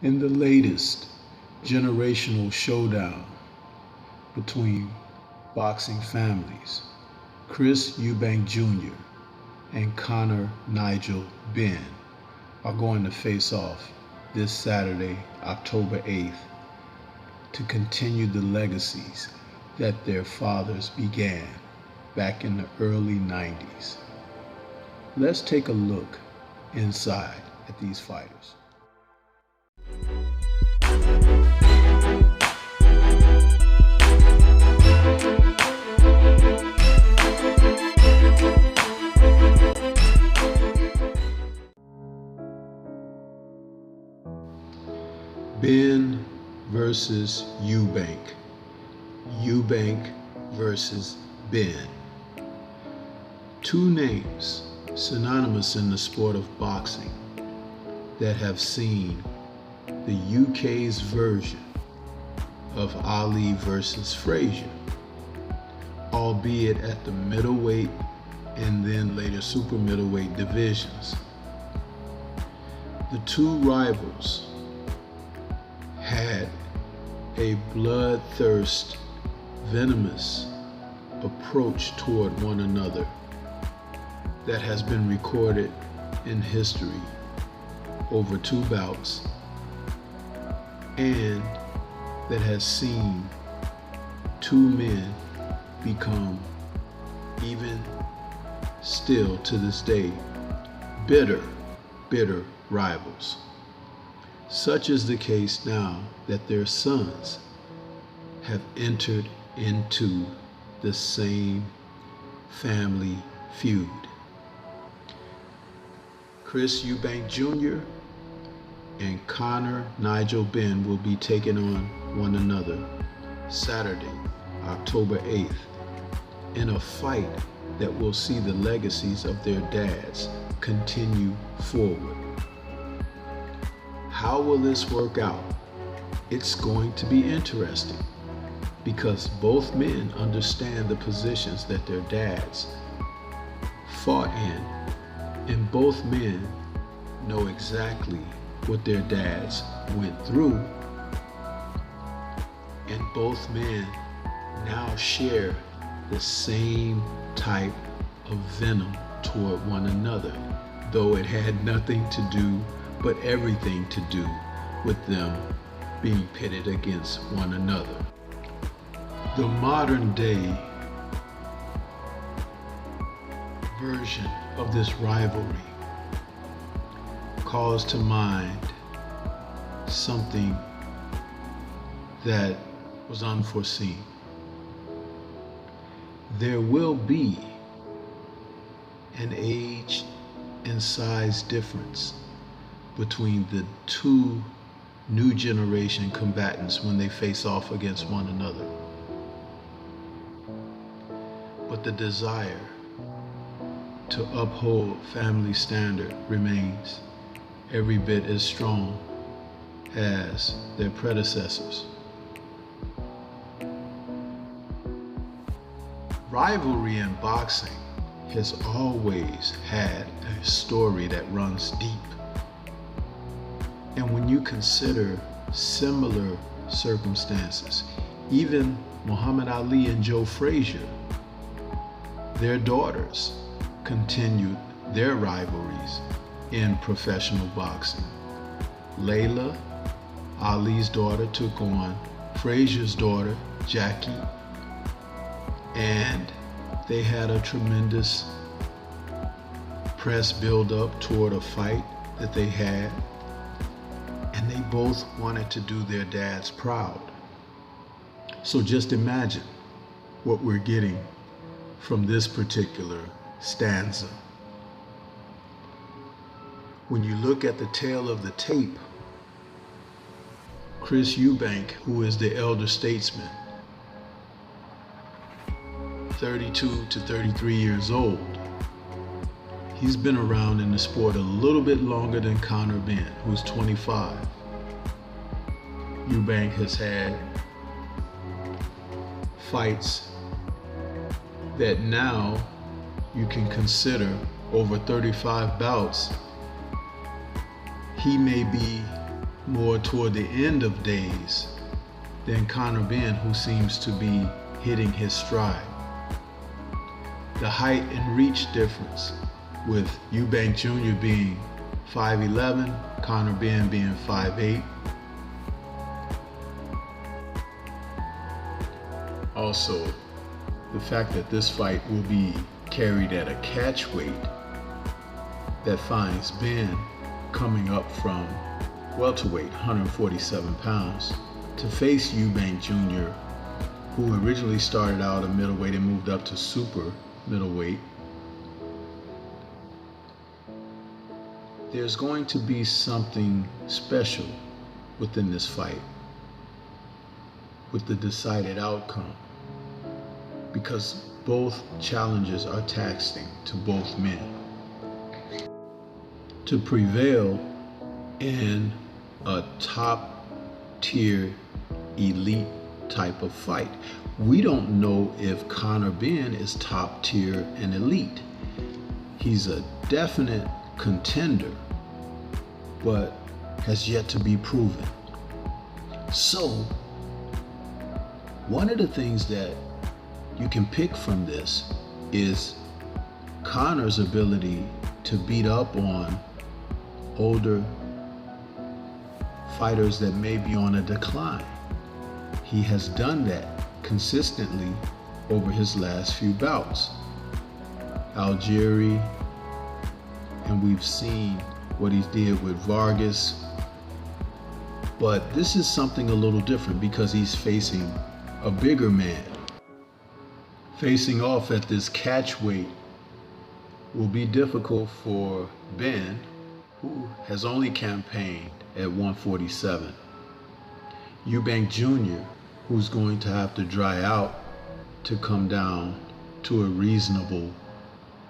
In the latest generational showdown between boxing families, Chris Eubank Jr. and Connor Nigel Benn are going to face off this Saturday, October 8th, to continue the legacies that their fathers began back in the early 90s. Let's take a look inside at these fighters. Benn versus Eubank. Eubank versus Benn. Two names synonymous in the sport of boxing that have seen the UK's version of Ali versus Frazier, albeit at the middleweight and then later super middleweight divisions. The two rivals had a bloodthirst, venomous approach toward one another that has been recorded in history over two bouts, and that has seen two men become, even still to this day, bitter rivals. Such is the case now that their sons have entered into the same family feud. Chris Eubank Jr. and Connor Nigel Benn will be taking on one another Saturday, October 8th, in a fight that will see the legacies of their dads continue forward. How will this work out? It's going to be interesting because both men understand the positions that their dads fought in, and both men know exactly what their dads went through, and both men now share the same type of venom toward one another, though it had nothing to do but everything to do with them being pitted against one another. The modern day version of this rivalry calls to mind something that was unforeseen. There will be an age and size difference between the two new generation combatants when they face off against one another. But the desire to uphold family standard remains every bit as strong as their predecessors. Rivalry in boxing has always had a story that runs deep. And when you consider similar circumstances, even Muhammad Ali and Joe Frazier, their daughters continued their rivalries in professional boxing. Layla, Ali's daughter, took on Frazier's daughter, Jackie, and they had a tremendous press build-up toward a fight that they had, and they both wanted to do their dads proud. So just imagine what we're getting from this particular stanza. When you look at the tail of the tape, Chris Eubank, who is the elder statesman, 32 to 33 years old, he's been around in the sport a little bit longer than Connor Benn, who's 25. Eubank has had fights that now you can consider over 35 bouts. He may be more toward the end of days than Conor Benn, who seems to be hitting his stride. The height and reach difference, with Eubank Jr. being 5'11", Conor Benn being 5'8". Also, the fact that this fight will be carried at a catch weight that finds Benn coming up from welterweight, 147 pounds, to face Eubank Jr., who originally started out a middleweight and moved up to super middleweight. There's going to be something special within this fight with the decided outcome, because both challenges are taxing to both men. To prevail in a top tier elite type of fight, we don't know if Conor Benn is top tier and elite. He's a definite contender, but has yet to be proven. So, one of the things that you can pick from this is Conor's ability to beat up on older fighters that may be on a decline. He has done that consistently over his last few bouts. Algieri, and we've seen what he did with Vargas. But this is something a little different because he's facing a bigger man. Facing off at this catch weight will be difficult for Benn, who has only campaigned at 147. Eubank Jr., who's going to have to dry out to come down to a reasonable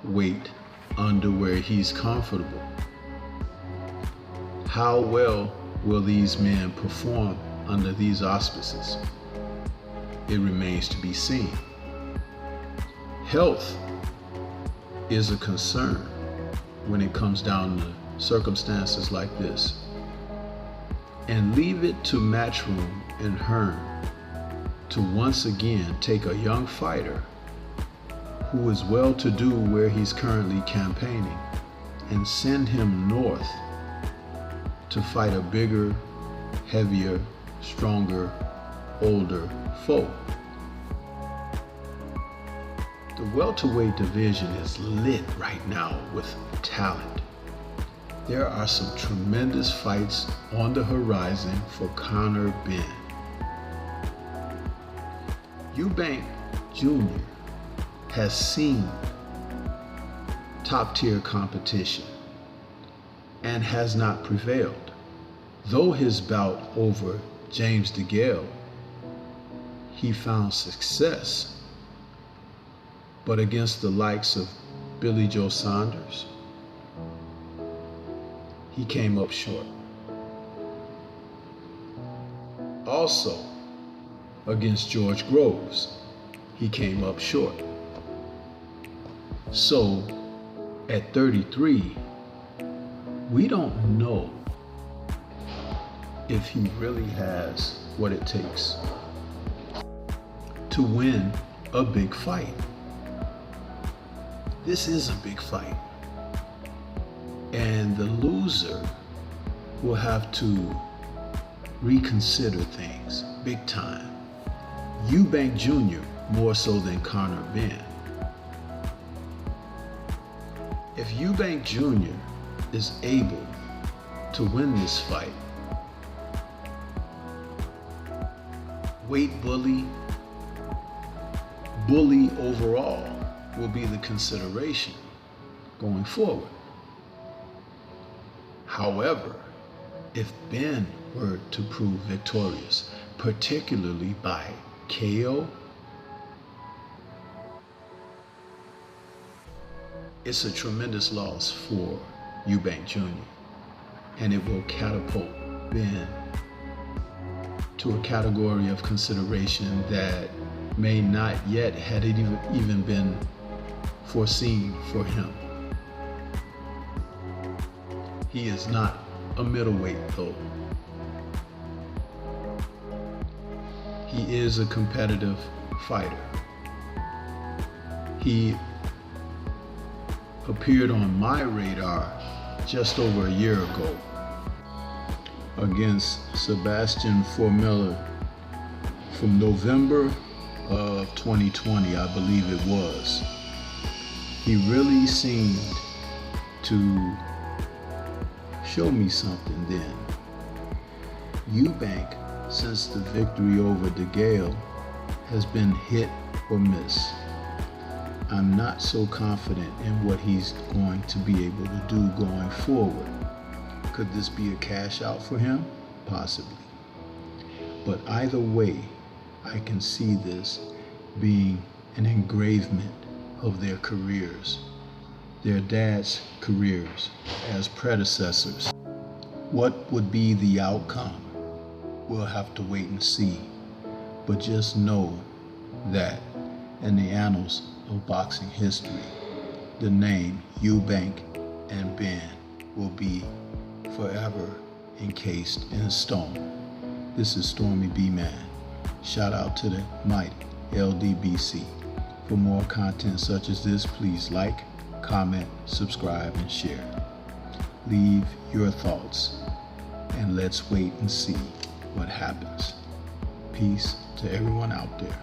weight under where he's comfortable. How well will these men perform under these auspices? It remains to be seen. Health is a concern when it comes down to circumstances like this. And leave it to Matchroom and Hearn to once again take a young fighter who is well-to-do where he's currently campaigning and send him north to fight a bigger, heavier, stronger, older foe. The welterweight division is lit right now with talent. There are some tremendous fights on the horizon for Conor Benn. Eubank Jr. has seen top-tier competition and has not prevailed. Though his bout over James DeGale, he found success, but against the likes of Billy Joe Saunders, he came up short. Also, against George Groves, he came up short. So, at 33, we don't know if he really has what it takes to win a big fight. This is a big fight. And the loser will have to reconsider things big time. Eubank Jr. more so than Conor Benn. If Eubank Jr. is able to win this fight, weight bully overall will be the consideration going forward. However, if Benn were to prove victorious, particularly by KO, it's a tremendous loss for Eubank Jr. and it will catapult Benn to a category of consideration that may not yet had it even been foreseen for him. He is not a middleweight though. he is a competitive fighter. He appeared on my radar just over a year ago against Sebastian Formella from November of 2020, I believe it was. He really seemed to show me something then. Eubank, since the victory over DeGale, has been hit or miss. I'm not so confident in what he's going to be able to do going forward. Could this be a cash out for him? Possibly. But either way, I can see this being an engravement of their careers, their dad's careers as predecessors. What would be the outcome? We'll have to wait and see. But just know that in the annals of boxing history, the name Eubank and Benn will be forever encased in stone. This is Stormy B Man. Shout out to the mighty LDBC. For more content such as this, please like, comment, subscribe, and share. Leave your thoughts, and let's wait and see what happens. Peace to everyone out there.